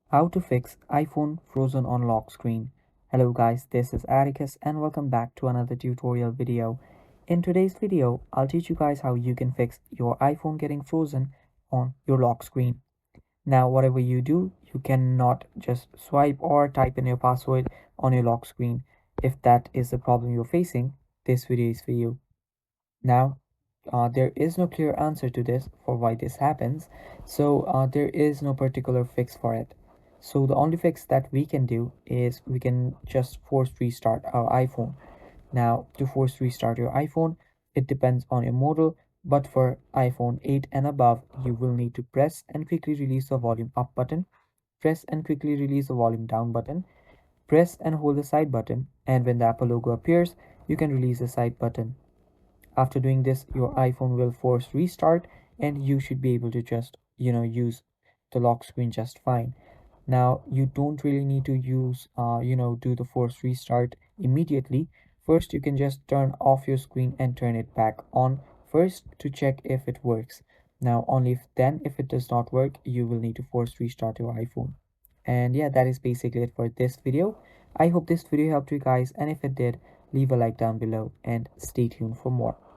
How to fix iPhone frozen on lock screen. Hello guys, this is Atticus and welcome back to another tutorial video. In today's video, I'll teach you guys how you can fix your iPhone getting frozen on your lock screen. Now, whatever you do, you cannot just swipe or type in your password on your lock screen. If that is the problem you're facing, this video is for you. Now, there is no clear answer to this for why this happens, so there is no particular fix for it. So the only fix that we can do is we can just force restart our iPhone. Now, to force restart your iPhone, it depends on your model, but for iPhone 8 and above, you will need to press and quickly release the volume up button, press and quickly release the volume down button, press and hold the side button, and when the Apple logo appears, you can release the side button. After doing this, your iPhone will force restart and you should be able to just, use the lock screen just fine. Now, you don't really need to do the force restart immediately. First, you can just turn off your screen and turn it back on first to check if it works. Now, only if it does not work, you will need to force restart your iPhone. And yeah, that is basically it for this video. I hope this video helped you guys, and if it did, leave a like down below and stay tuned for more.